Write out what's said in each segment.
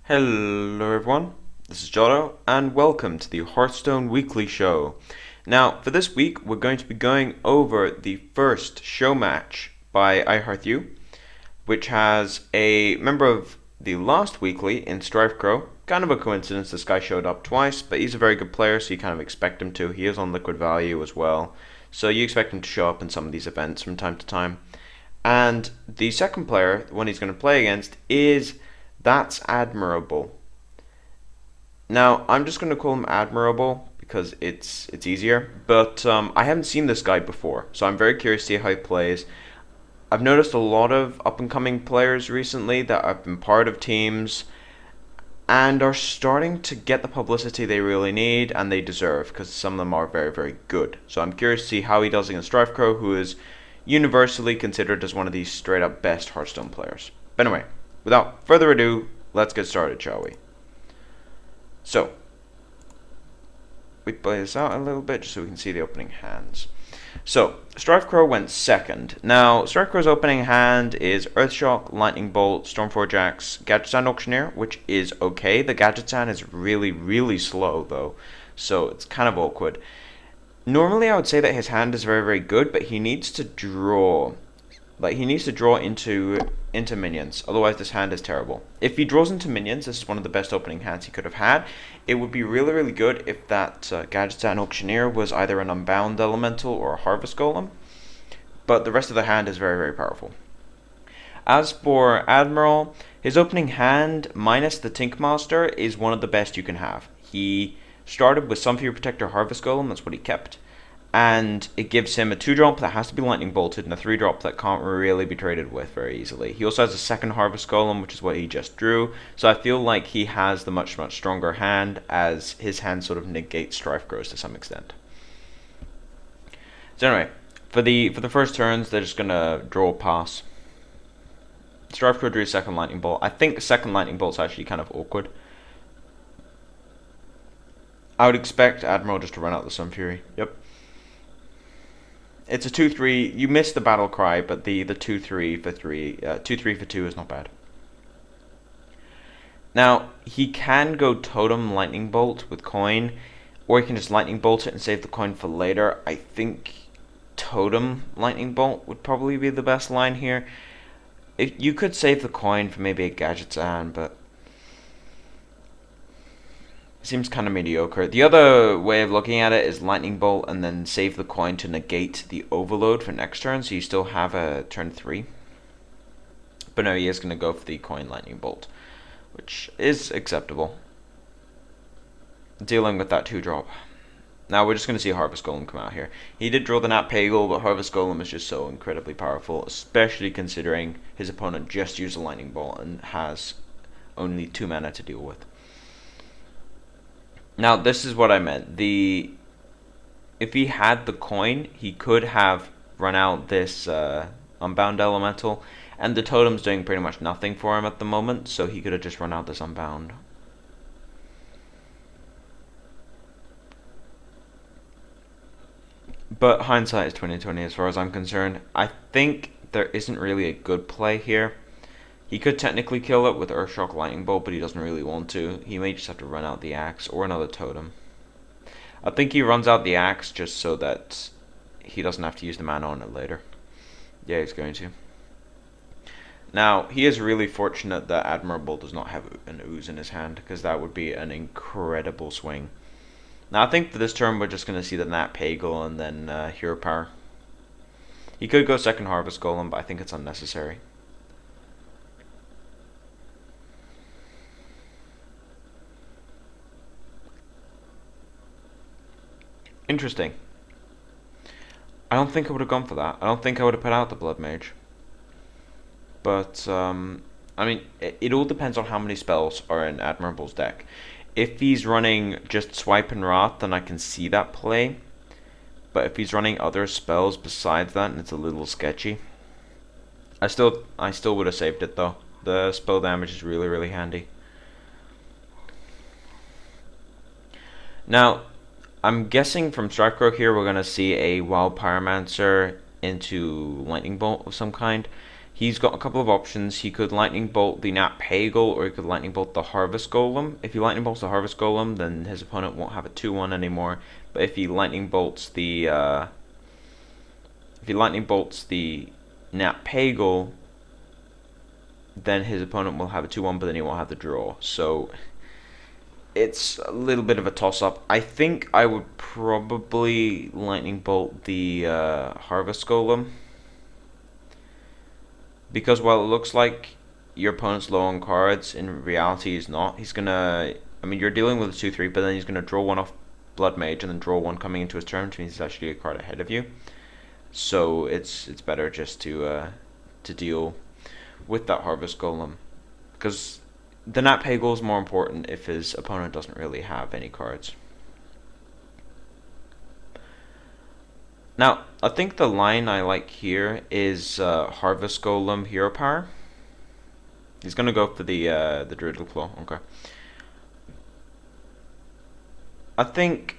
Hello everyone, this is Jotto, and welcome to the Hearthstone Weekly Show. Now, for this week, we're going to be going over the first show match by IHEARTHU, which has a member of the last weekly in Strifecro. Kind of a coincidence, this guy showed up twice, but he's a very good player, so you kind of expect him to. He is on liquid value as well, so you expect him to show up in some of these events from time to time. And the second player, the one he's going to play against, is Thatsadmirable. Now, I'm just going to call him Admirable because it's easier, but I haven't seen this guy before, so I'm very curious to see how he plays. I've noticed a lot of up-and-coming players recently that have been part of teams and are starting to get the publicity they really need and they deserve, because some of them are very, very good. So I'm curious to see how he does against Strifecro, who is universally considered as one of the straight-up best Hearthstone players. But anyway, without further ado, let's get started, shall we? So, we play this out a little bit just so we can see the opening hands. So, Strifecro went second. Now, Strifecro's opening hand is Earthshock, Lightning Bolt, Stormforge Axe, Gadgetzan Auctioneer, which is okay. The Gadgetzan is really, really slow, though, so it's kind of awkward. Normally, I would say that his hand is very, very good, but he needs to draw. Like, he needs to draw into minions, otherwise this hand is terrible. If he draws into minions, this is one of the best opening hands he could have had. It would be really, really good if that Gadgetzan Auctioneer was either an Unbound Elemental or a Harvest Golem, but the rest of the hand is very, very powerful. As for Admiral, his opening hand, minus the Tinkmaster, is one of the best you can have. He started with Sunfury Protector Harvest Golem, that's what he kept. And it gives him a 2-drop that has to be lightning bolted and a 3-drop that can't really be traded with very easily. He also has a second Harvest Golem, which is what he just drew, so I feel like he has the much, much stronger hand, as his hand sort of negates Strifecro's to some extent. So anyway, for the first turns, they're just going to draw a pass. Strifecro drew second Lightning Bolt. I think second Lightning Bolt's actually kind of awkward. I would expect Admiral just to run out the Sunfury. Yep. It's a 2-3. You missed the battle cry, but the 2-3 for 3, 2-3 for 2 is not bad. Now, he can go Totem Lightning Bolt with coin, or he can just Lightning Bolt it and save the coin for later. I think Totem Lightning Bolt would probably be the best line here. You could save the coin for maybe a Gadgetzan, but seems kind of mediocre. The other way of looking at it is Lightning Bolt and then save the coin to negate the Overload for next turn, so you still have a turn 3. But no, he is going to go for the coin Lightning Bolt, which is acceptable, dealing with that 2-drop. Now we're just going to see Harvest Golem come out here. He did draw the Nat Pagel, but Harvest Golem is just so incredibly powerful, especially considering his opponent just used a Lightning Bolt and has only 2 mana to deal with. Now, this is what I meant. If he had the coin, he could have run out this Unbound Elemental, and the Totem's doing pretty much nothing for him at the moment, so he could have just run out this Unbound. But hindsight is 20/20 as far as I'm concerned. I think there isn't really a good play here. He could technically kill it with Earthshock Lightning Bolt, but he doesn't really want to. He may just have to run out the Axe or another Totem. I think he runs out the Axe just so that he doesn't have to use the mana on it later. Yeah, he's going to. Now, he is really fortunate that Admirable does not have an Ooze in his hand, because that would be an incredible swing. Now, I think for this turn we're just going to see the Nat Pagel and then Hero Power. He could go second Harvest Golem, but I think it's unnecessary. Interesting. I don't think I would have gone for that. I don't think I would have put out the Blood Mage. But, I mean, it all depends on how many spells are in Admirable's deck. If he's running just Swipe and Wrath, then I can see that play. But if he's running other spells besides that, and it's a little sketchy, I still would have saved it, though. The spell damage is really, really handy. Now, I'm guessing from Strifecro here we're going to see a Wild Pyromancer into Lightning Bolt of some kind. He's got a couple of options. He could lightning bolt the Nat Pagel, or he could lightning bolt the Harvest Golem. If he lightning bolts the Harvest Golem, then his opponent won't have a 2-1 anymore. But if he lightning bolts the Nat Pagel, then his opponent will have a 2-1, but then he won't have the draw. So it's a little bit of a toss-up. I think I would probably lightning bolt the Harvest Golem, because while it looks like your opponent's low on cards, in reality he's not. He's gonna, I mean, you're dealing with a 2-3, but then he's gonna draw one off Blood Mage and then draw one coming into his turn, which means he's actually a card ahead of you. So it's better just to deal with that Harvest Golem, because the Nat Pagel is more important if his opponent doesn't really have any cards. Now, I think the line I like here is Harvest Golem Hero Power. He's gonna go for the Druidal Claw. Okay. I think,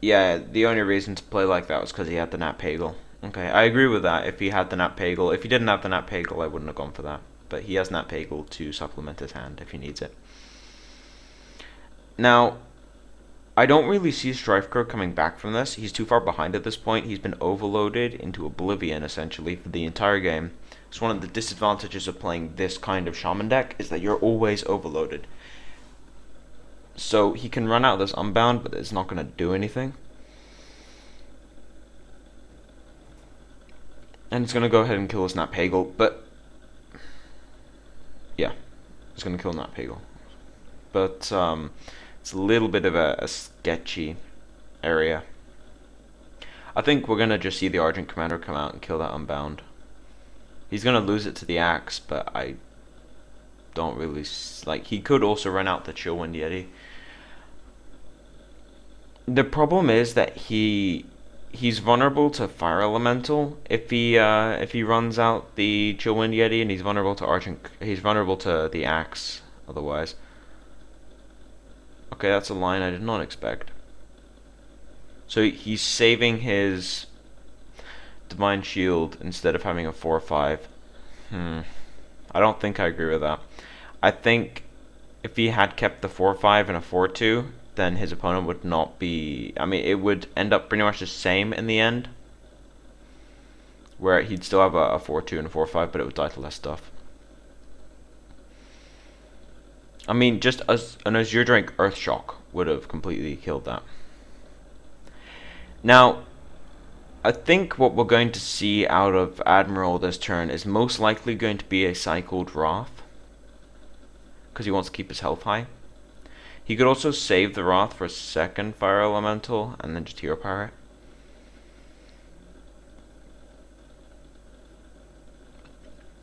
yeah, the only reason to play like that was because he had the Nat Pagel. Okay, I agree with that. If he had the Nat Pagel, if he didn't have the Nat Pagel, I wouldn't have gone for that. But he has Nat Pagel to supplement his hand if he needs it. Now, I don't really see Strifecro coming back from this. He's too far behind at this point. He's been overloaded into oblivion, essentially, for the entire game. It's one of the disadvantages of playing this kind of Shaman deck, is that you're always overloaded. So he can run out this Unbound, but it's not going to do anything. And it's going to go ahead and kill his Nat Pagel, but yeah, it's going to kill Nat Pagel. But it's a little bit of a sketchy area. I think we're going to just see the Argent Commander come out and kill that Unbound. He's going to lose it to the Axe, but I don't really like. He could also run out the Chillwind Yeti. The problem is that he's vulnerable to Fire Elemental if he runs out the Chillwind Yeti, and he's vulnerable to the Axe otherwise. Okay, that's a line I did not expect. So he's saving his Divine Shield instead of having a 4/5. I don't think I agree with that. I think if he had kept the 4/5 and a 4/2, then his opponent would not be... I mean, it would end up pretty much the same in the end, where he'd still have a 4/2 and a 4/5, but it would die to less stuff. I mean, just as an Azure Drake Earthshock would have completely killed that. Now, I think what we're going to see out of Admiral this turn is most likely going to be a cycled Wrath, because he wants to keep his health high. He could also save the Wrath for a second Fire Elemental and then just Hero Power it.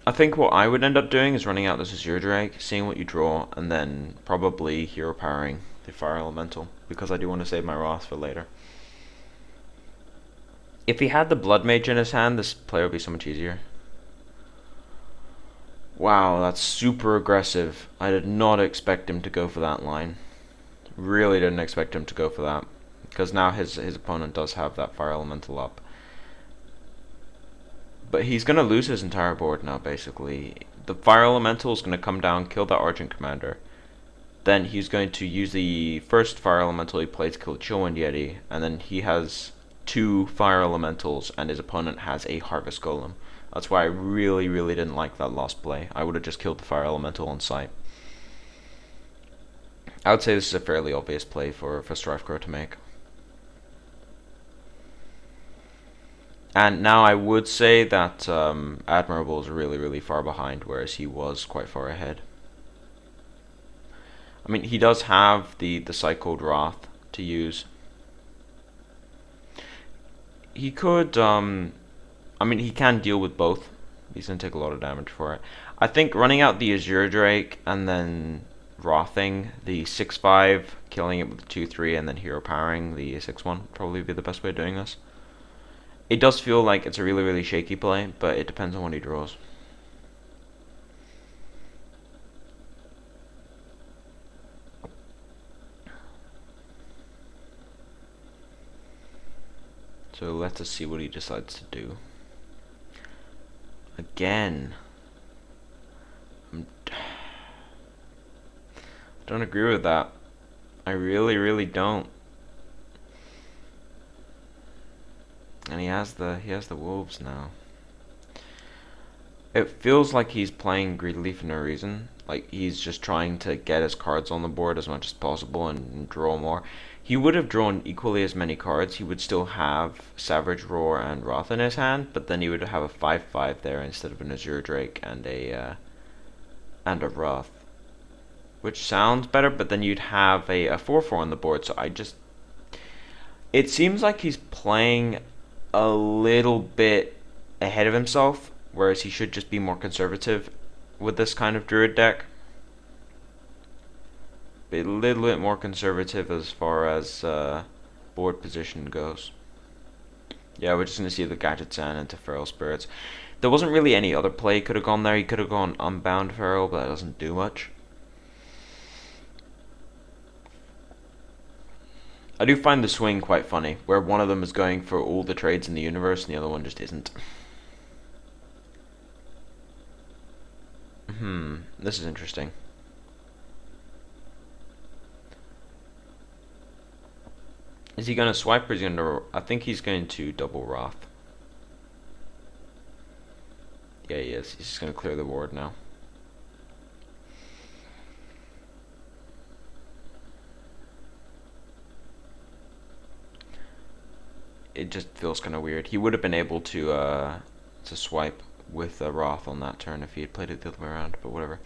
I think what I would end up doing is running out this Azure Drake, seeing what you draw, and then probably Hero Powering the Fire Elemental, because I do want to save my Wrath for later. If he had the Blood Mage in his hand, this play would be so much easier. Wow, that's super aggressive. I did not expect him to go for that line. Really didn't expect him to go for that, because now his opponent does have that Fire Elemental up. But he's going to lose his entire board now, basically. The Fire Elemental is going to come down, kill that Argent Commander. Then he's going to use the first Fire Elemental he played to kill Chillwind Yeti, and then he has 2 Fire Elementals, and his opponent has a Harvest Golem. That's why I really, really didn't like that last play. I would have just killed the Fire Elemental on sight. I would say this is a fairly obvious play for Strifecro to make. And now I would say that Admirable is really, really far behind, whereas he was quite far ahead. I mean, he does have the Cycled Wrath to use. He could, I mean, he can deal with both. He's going to take a lot of damage for it. I think running out the Azure Drake and then Wrathing the 6/5, killing it with the 2/3, and then Hero Powering the 6/1 would probably be the best way of doing this. It does feel like it's a really, really shaky play, but it depends on what he draws. So let us see what he decides to do. Again, Don't agree with that. I really, really don't. And he has the wolves now. It feels like he's playing greedily for no reason. Like he's just trying to get his cards on the board as much as possible and draw more. He would have drawn equally as many cards. He would still have Savage Roar and Wrath in his hand, but then he would have a 5/5 there instead of an Azure Drake and a Wrath, which sounds better. But then you'd have a 4/4 on the board. So it seems like he's playing a little bit ahead of himself, whereas he should just be more conservative with this kind of Druid deck. Be a little bit more conservative as far as board position goes. Yeah, we're just going to see the Gadget Sand into Feral Spirits. There wasn't really any other play he could have gone there. He could have gone Unbound Feral, but that doesn't do much. I do find the swing quite funny, where one of them is going for all the trades in the universe and the other one just isn't. This is interesting. Is he going to swipe or is he going to... I think he's going to double Wrath. Yeah, he is. He's just going to clear the board now. It just feels kind of weird. He would have been able to swipe with a Wrath on that turn if he had played it the other way around, but whatever.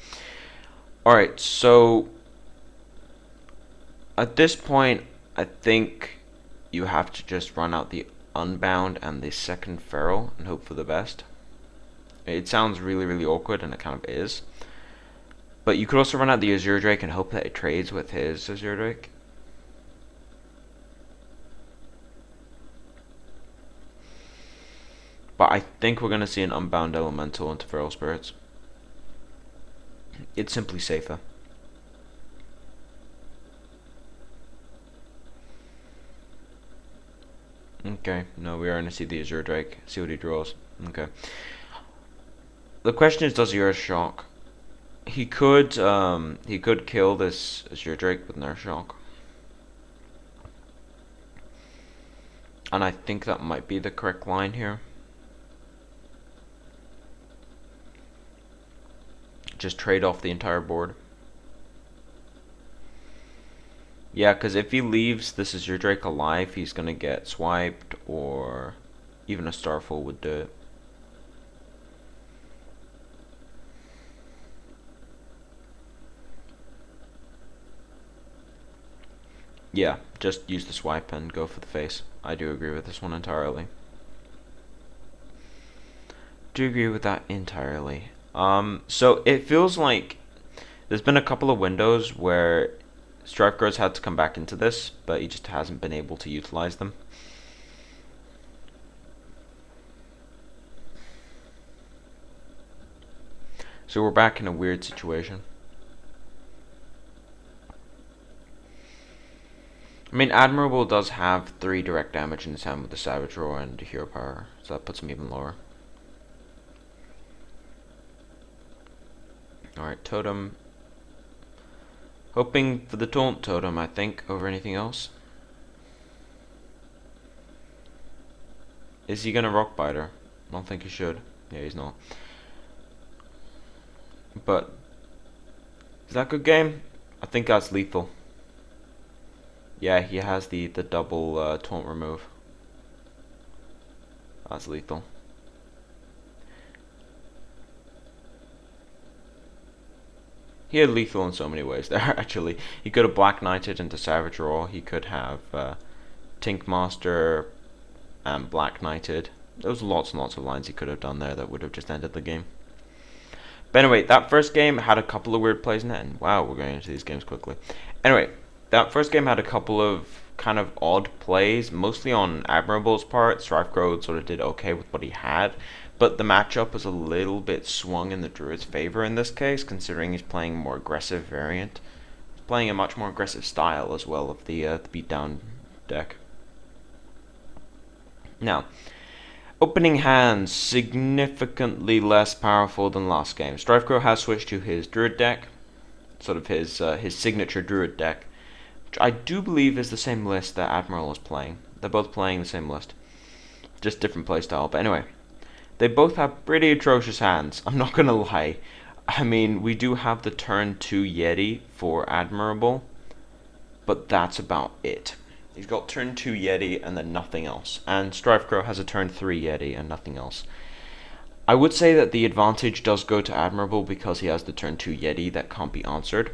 Alright, so at this point, I think you have to just run out the Unbound and the second Feral and hope for the best. It sounds really, really awkward, and it kind of is. But you could also run out the Azure Drake and hope that it trades with his Azure Drake. But I think we're going to see an Unbound Elemental into Feral Spirits. It's simply safer. Okay, no, we are going to see the Azure Drake. See what he draws. Okay. The question is, does he Earth Shock? He could kill this Azure Drake with an Earth Shock. And I think that might be the correct line here. Just trade off the entire board. Yeah, because if he leaves this Azure Drake alive, he's going to get swiped, or even a Starfall would do it. Yeah, just use the swipe and go for the face. I do agree with this one entirely. Do agree with that entirely. So it feels like there's been a couple of windows where Strifecro's had to come back into this, but he just hasn't been able to utilize them. So we're back in a weird situation. I mean, Admirable does have 3 direct damage in his hand with the Savage Roar and Hero Power, so that puts him even lower. Alright, Totem. Hoping for the Taunt Totem, I think, over anything else. Is he gonna Rock Biter? I don't think he should. Yeah, he's not. But is that a good game? I think that's lethal. Yeah, he has the double taunt remove. That's lethal. He had lethal in so many ways there, actually. He could have Black Knighted into Savage Roar. He could have Tink Master and Black Knighted. There was lots and lots of lines he could have done there that would have just ended the game. But anyway, that first game had a couple of weird plays in it, and wow, we're going into these games quickly. Anyway, that first game had a couple of kind of odd plays, mostly on Admirable's part. Strifecro sort of did okay with what he had, but the matchup was a little bit swung in the Druid's favor in this case, considering he's playing a more aggressive variant. He's playing a much more aggressive style as well of the beatdown deck. Now, opening hands, significantly less powerful than last game. Strifecro has switched to his Druid deck, sort of his signature Druid deck, which I do believe is the same list that Admiral is playing. They're both playing the same list, just different playstyle. But anyway, they both have pretty atrocious hands. I'm not gonna lie. I mean, we do have the turn 2 Yeti for Admirable, but that's about it. He's got turn 2 Yeti and then nothing else. And Strifecro has a turn 3 Yeti and nothing else. I would say that the advantage does go to Admirable because he has the turn 2 Yeti that can't be answered.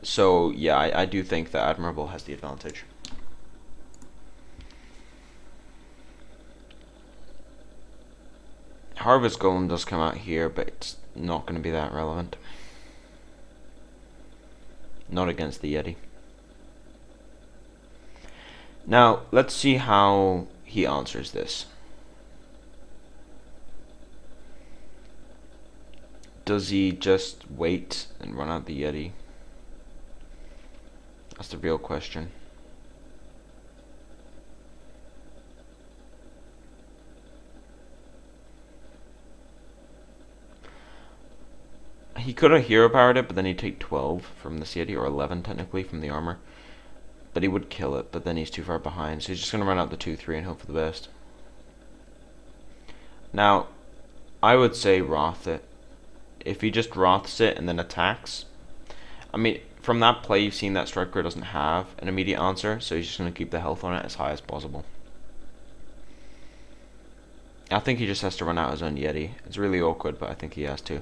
So yeah, I do think that Admirable has the advantage. Harvest Golem does come out here, but it's not going to be that relevant. Not against the Yeti. Now, let's see how he answers this. Does he just wait and run out the Yeti? That's the real question. He could have hero powered it, but then he'd take 12 from the Yeti, or 11 technically from the armor. But he would kill it, but then he's too far behind, so he's just going to run out the 2-3 and hope for the best. Now, I would say Wrath it. If he just Wraths it and then attacks, I mean, from that play you've seen that Strifecro doesn't have an immediate answer, so he's just going to keep the health on it as high as possible. I think he just has to run out his own Yeti. It's really awkward, but I think he has to.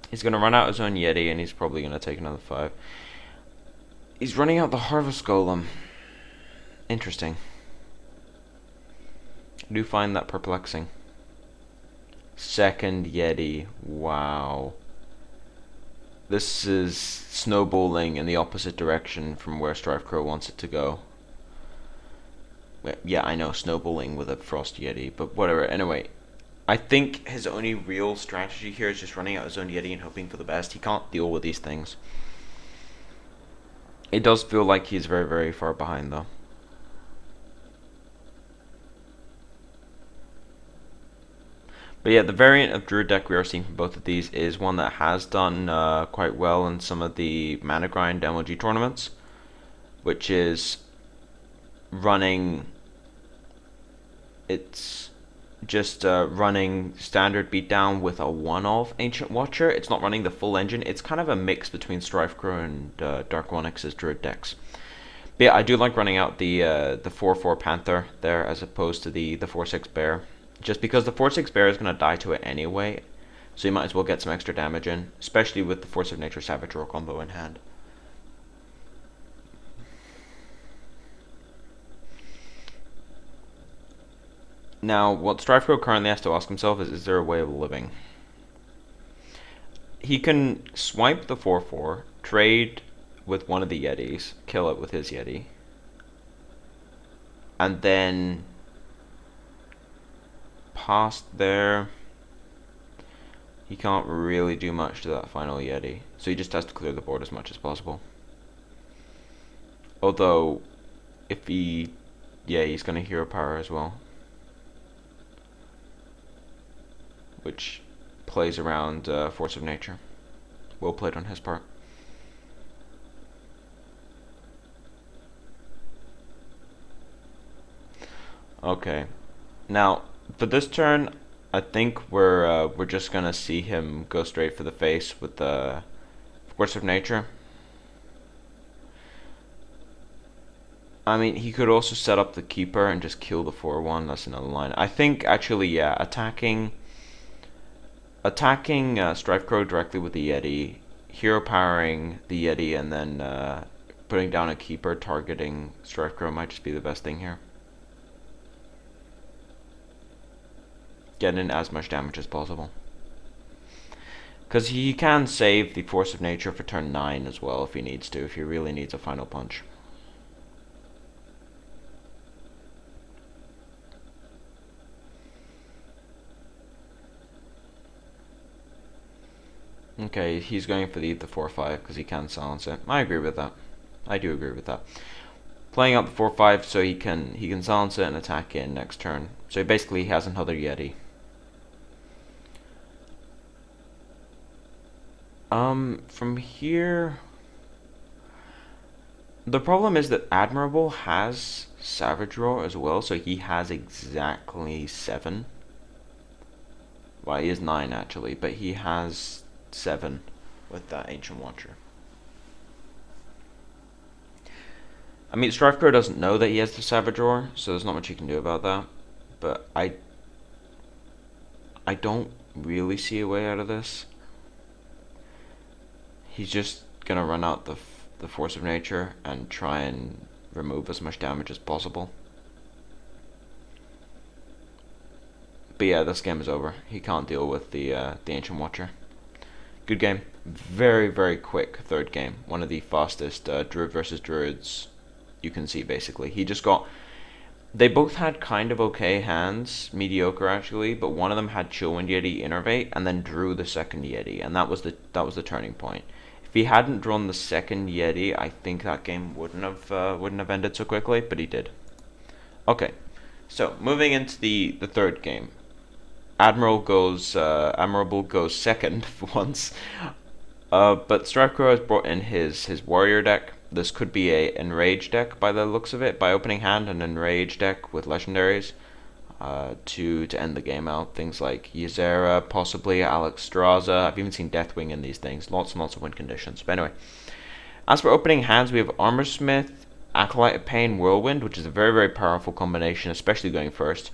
He's going to run out his own Yeti, and he's probably going to take another 5. He's running out the Harvest Golem. Interesting. I do find that perplexing. Second Yeti. Wow. This is snowballing in the opposite direction from where Strifecro wants it to go. Yeah, I know, snowballing with a Frost Yeti, but whatever. Anyway, I think his only real strategy here is just running out his own Yeti and hoping for the best. He can't deal with these things. It does feel like he's very, very far behind, though. But yeah, the variant of Druid deck we are seeing from both of these is one that has done quite well in some of the Mana Grind MLG tournaments, which is running... It's just running standard beatdown with a one-off Ancient Watcher. It's not running the full engine. It's kind of a mix between Strifecro and Dark Onyx's Druid decks. But yeah, I do like running out the 4-4 Panther there as opposed to the 4-6 Bear. Just because the 4-6 Bear is going to die to it anyway, so you might as well get some extra damage in, especially with the Force of Nature Savage Roar combo in hand. Now, what Strifecro currently has to ask himself is there a way of living? He can swipe the 4-4, trade with one of the Yetis, kill it with his Yeti, and then past there, he can't really do much to that final Yeti, so he just has to clear the board as much as possible. Although, if he... yeah, he's going to hero power as well, which plays around Force of Nature. Well played on his part. Okay, now for this turn, I think we're just gonna see him go straight for the face with the Force of Nature. I mean, he could also set up the Keeper and just kill the 4-1. That's another line. I think actually, yeah, attacking Strifecro directly with the Yeti, hero powering the Yeti, and then putting down a Keeper targeting Strifecro might just be the best thing here. Get in as much damage as possible. Because he can save the Force of Nature for turn 9 as well if he needs to, if he really needs a final punch. Okay, he's going for the 4-5 because he can silence it. I agree with that. I do agree with that. Playing out the 4-5 so he can silence it and attack in next turn. So he basically has another Yeti. From here, the problem is that Admirable has Savage Roar as well, so he has exactly 7. Well, he is 9 actually, but he has 7 with that Ancient Watcher. I mean, Strifecro doesn't know that he has the Savage Roar, so there's not much you can do about that. But I don't really see a way out of this. He's just gonna run out the Force of Nature and try and remove as much damage as possible. But yeah, this game is over. He can't deal with the Ancient Watcher. Good game. Very, very quick third game. One of the fastest Druid versus Druids you can see, basically. He just got... They both had kind of okay hands, mediocre actually, but one of them had Chillwind Yeti Innervate and then drew the second Yeti, and that was the turning point. If he hadn't drawn the second Yeti, I think that game wouldn't have ended so quickly, but he did. Okay, so moving into the third game. Admirable goes second for once, but Strifecro has brought in his warrior deck. This could be a enrage deck by the looks of it, by opening hand an enrage deck with legendaries to end the game out. Things like Ysera, possibly Alexstrasza. I've even seen Deathwing in these things. Lots and lots of win conditions. But anyway, as for opening hands, we have Armorsmith, Acolyte of Pain, Whirlwind, which is a very, very powerful combination, especially going first,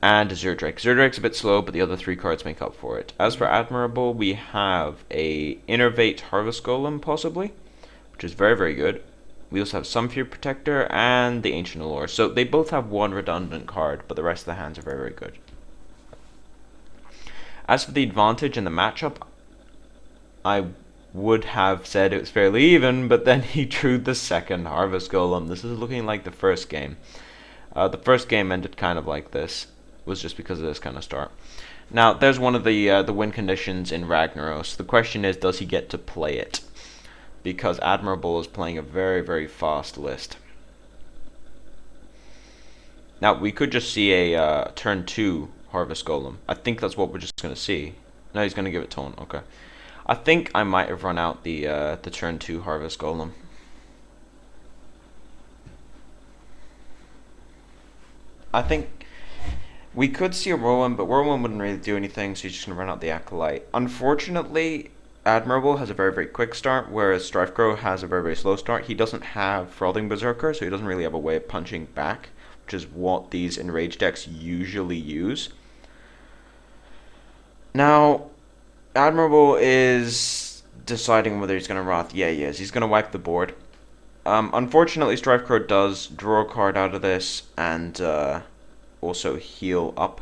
and Zerdrake. Zerdrake's a bit slow, but the other 3 cards make up for it. As for Admirable, we have a Innervate Harvest Golem, possibly, which is very, very good. We also have Sunfury Protector and the Ancient Allure. So they both have one redundant card, but the rest of the hands are very, very good. As for the advantage in the matchup, I would have said it was fairly even, but then he drew the second Harvest Golem. This is looking like the first game. The first game ended kind of like this. It was just because of this kind of start. Now, there's one of the win conditions in Ragnaros. The question is, does he get to play it? Because Admirable is playing a very, very fast list. Now, we could just see a turn 2 Harvest Golem. I think that's what we're just going to see. No, he's going to give it Taunt. Okay. I think I might have run out the turn 2 Harvest Golem. I think we could see a Whirlwind, but Whirlwind wouldn't really do anything, so he's just going to run out the Acolyte. Unfortunately, Admirable has a very, very quick start, whereas Strifecro has a very, very slow start. He doesn't have Frothing Berserker, so he doesn't really have a way of punching back, which is what these enraged decks usually use. Now, Admirable is deciding whether he's going to Wrath. Yeah, he is. He's going to wipe the board. Unfortunately, Strifecro does draw a card out of this and also heal up.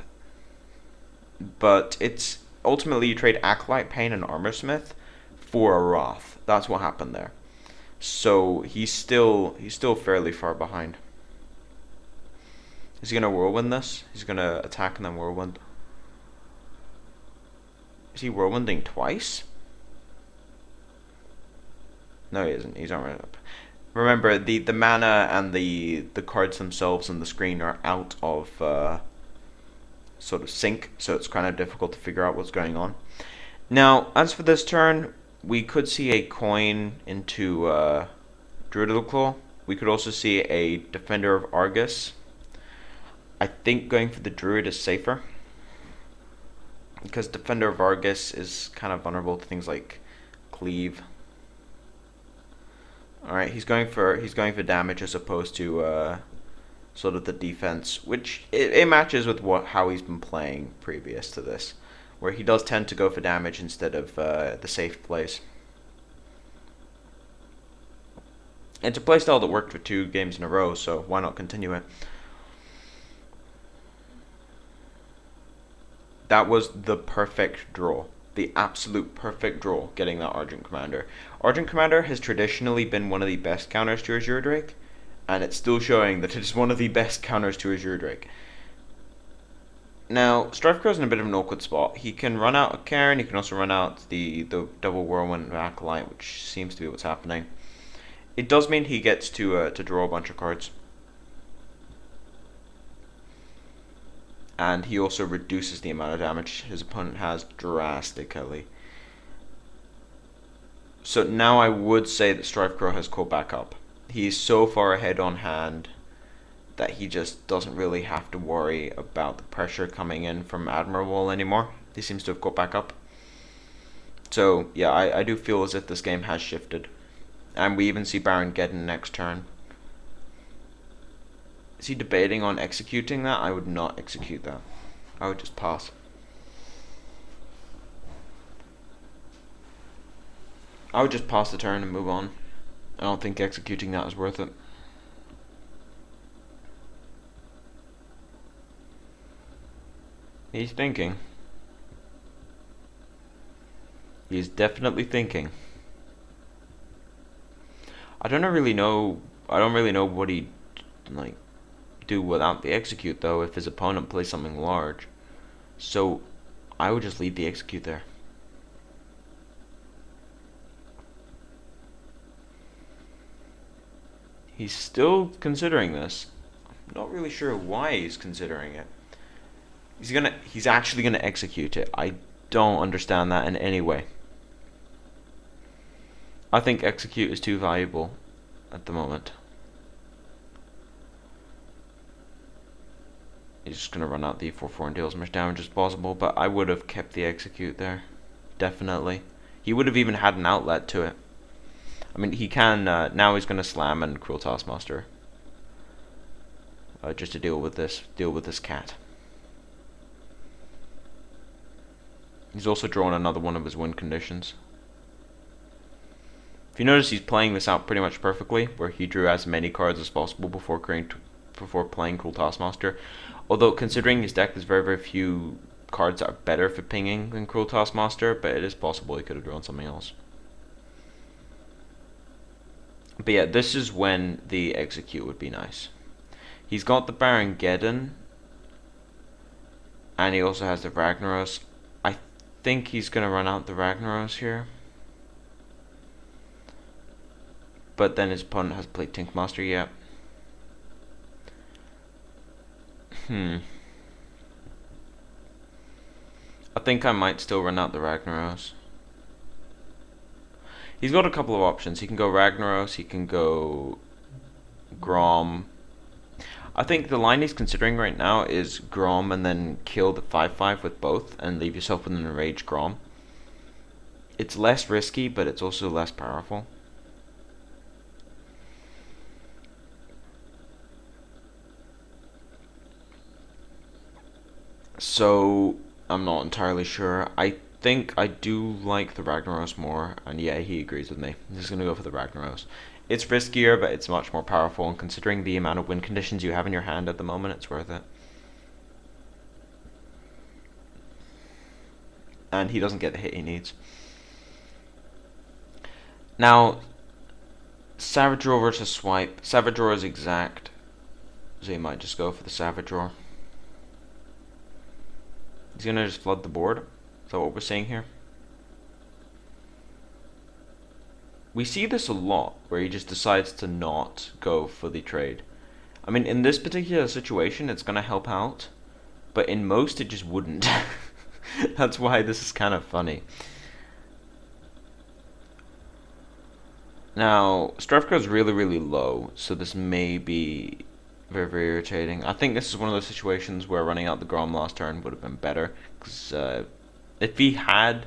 But it's ultimately you trade Acolyte, Pain, and Armorsmith for a Wrath. That's what happened there. So he's still fairly far behind. Is he gonna Whirlwind this? He's gonna attack and then Whirlwind. Is he Whirlwinding twice? No, he isn't. He's already up. Remember, the mana and the cards themselves on the screen are out of sort of sync, so it's kind of difficult to figure out what's going on. Now, as for this turn, we could see a coin into Druidal Claw. We could also see a Defender of Argus. I think going for the Druid is safer, because Defender of Argus is kind of vulnerable to things like Cleave. Alright, he's going for damage as opposed to sort of the defense, which it matches with how he's been playing previous to this, where he does tend to go for damage instead of the safe plays. It's a playstyle that worked for 2 games in a row, so why not continue it? That was the perfect draw. The absolute perfect draw, getting that Argent Commander. Argent Commander has traditionally been one of the best counters to Azure Drake, and it's still showing that it is one of the best counters to Azure Drake. Now, Strifecro's in a bit of an awkward spot. He can run out a Cairn, he can also run out the double Whirlwind Acolyte, which seems to be what's happening. It does mean he gets to draw a bunch of cards. And he also reduces the amount of damage his opponent has drastically. So now I would say that Strifecro has caught back up. He's so far ahead on hand that he just doesn't really have to worry about the pressure coming in from Admirable anymore. He seems to have caught back up. So yeah, I do feel as if this game has shifted. And we even see Baron Geddon next turn. Is he debating on executing that? I would not execute that. I would just pass. I would just pass the turn and move on. I don't think executing that is worth it. He's thinking. He's definitely thinking. I don't really know what he'd like do without the execute though if his opponent plays something large. So I would just leave the execute there. He's still considering this. I'm not really sure why he's considering it. He's actually gonna execute it. I don't understand that in any way. I think execute is too valuable at the moment. He's just gonna run out the 4/4 and deal as much damage as possible, but I would have kept the execute there. Definitely. He would have even had an outlet to it. I mean, he can, now he's gonna slam and Cruel Taskmaster. Just to deal with this cat. He's also drawn another one of his win conditions. If you notice, he's playing this out pretty much perfectly, where he drew as many cards as possible before playing Cruel Taskmaster. Although, considering his deck, there's very, very few cards that are better for pinging than Cruel Taskmaster, but it is possible he could have drawn something else. But yeah, this is when the execute would be nice. He's got the Baron Geddon, and he also has the Ragnaros. I think he's going to run out the Ragnaros here. But then his opponent has played Tinkmaster yet. I think I might still run out the Ragnaros. He's got a couple of options. He can go Ragnaros, he can go Grom. I think the line he's considering right now is Grom and then kill the 5/5 with both and leave yourself with an enraged Grom. It's less risky, but it's also less powerful. So I'm not entirely sure. I think I do like the Ragnaros more, and yeah, he agrees with me. He's gonna go for the Ragnaros. It's riskier, but it's much more powerful, and considering the amount of win conditions you have in your hand at the moment, it's worth it. And he doesn't get the hit he needs. Now, Savage Roar versus Swipe. Savage Roar is exact, so he might just go for the Savage Roar. He's gonna just flood the board. Is that what we're seeing here? We see this a lot, where he just decides to not go for the trade. I mean, in this particular situation, it's gonna help out, but in most, it just wouldn't. That's why this is kind of funny. Now, Strifecro is really, really low, so this may be very, very irritating. I think this is one of those situations where running out the Grom last turn would have been better, because if he had,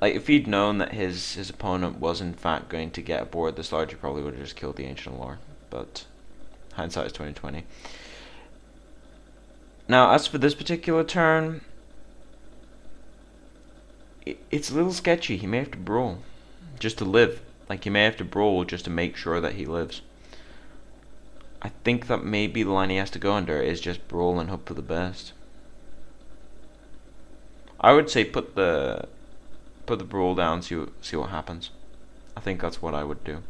like, if he'd known that his opponent was in fact going to get a board this large, he probably would have just killed the Ancient Lore. But hindsight is 20/20. Now, as for this particular turn, it's a little sketchy. He may have to brawl just to live. Like, he may have to brawl just to make sure that he lives. I think that maybe the line he has to go under is just brawl and hope for the best. I would say put the brawl down, see what happens. I think that's what I would do.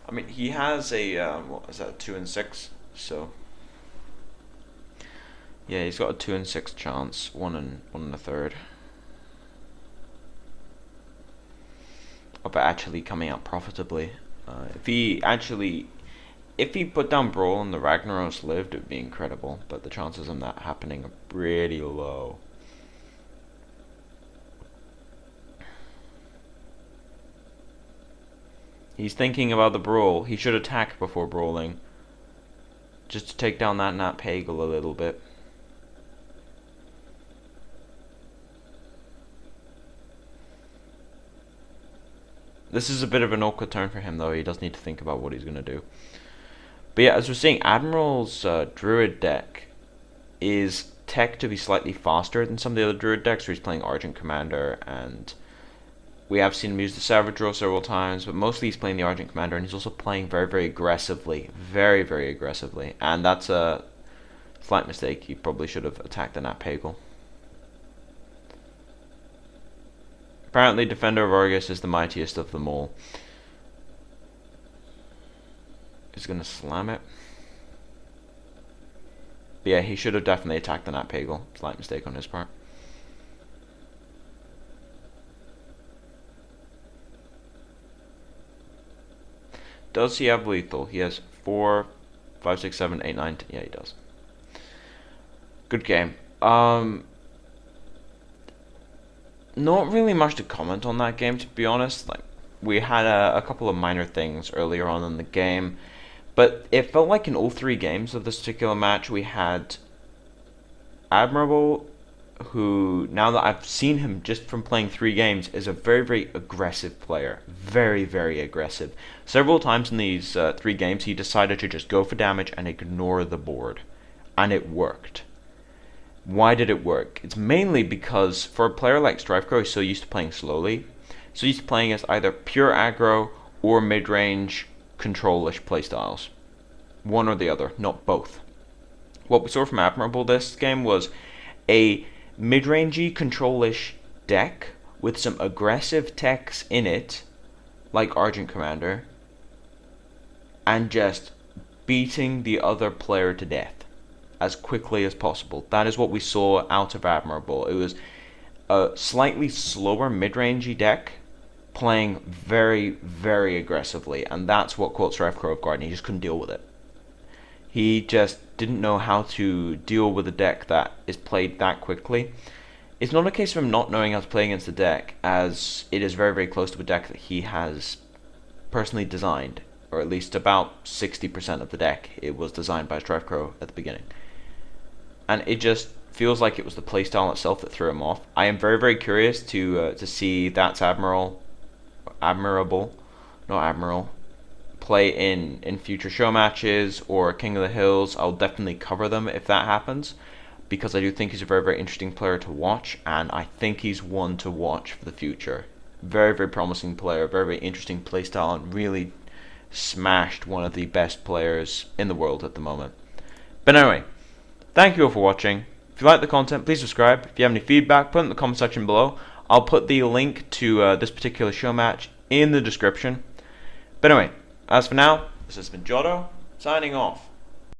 I mean, he has a what is that, 2 and 6? So yeah, he's got a 2 and 6 chance, 1 and a third of actually coming out profitably. If he actually If he put down Brawl and the Ragnaros lived, it would be incredible, but the chances of that happening are pretty low. He's thinking about the Brawl. He should attack before brawling, just to take down that Nat Pagel a little bit. This is a bit of an awkward turn for him, though. He does need to think about what he's going to do. But yeah, as we're seeing, Admiral's Druid deck is tech to be slightly faster than some of the other Druid decks where he's playing Argent Commander, and we have seen him use the Savage Row several times, but mostly he's playing the Argent Commander, and he's also playing very, very aggressively. Very, very aggressively. And that's a slight mistake. He probably should have attacked the Nat Pagel. Apparently, Defender of Argus is the mightiest of them all. He's going to slam it. But yeah, he should have definitely attacked the Nat Pagel. Slight mistake on his part. Does he have lethal? He has 4, 5, 6, 7, 8, 9, 10. Yeah, he does. Good game. Not really much to comment on that game, to be honest. Like, we had a couple of minor things earlier on in the game, but it felt like in all 3 games of this particular match we had Admirable, who, now that I've seen him just from playing 3 games, is a very, very aggressive player. Very, very aggressive. Several times in these 3 games he decided to just go for damage and ignore the board, and it worked. Why did it work? It's mainly because for a player like Strifecro, he's so used to playing slowly, so used to playing as either pure aggro or mid-range control-ish playstyles. One or the other, not both. What we saw from Admirable this game was a mid-rangey control-ish deck with some aggressive techs in it, like Argent Commander, and just beating the other player to death as quickly as possible. That is what we saw out of Admirable. It was a slightly slower mid-rangey deck playing very, very aggressively, and that's what caught Strifecro off guard, and he just couldn't deal with it. He just didn't know how to deal with a deck that is played that quickly. It's not a case of him not knowing how to play against the deck, as it is very, very close to a deck that he has personally designed, or at least about 60% of the deck it was designed by Strifecro at the beginning. And it just feels like it was the playstyle itself that threw him off. I am very, very curious to see Thatsadmirable, play in future show matches or King of the Hills. I'll definitely cover them if that happens, because I do think he's a very, very interesting player to watch, and I think he's one to watch for the future. Very, very promising player, very, very interesting playstyle, and really smashed one of the best players in the world at the moment. But anyway, thank you all for watching. If you like the content, please subscribe. If you have any feedback, put it in the comment section below. I'll put the link to this particular show match in the description. But anyway, as for now, this has been Jotto, signing off.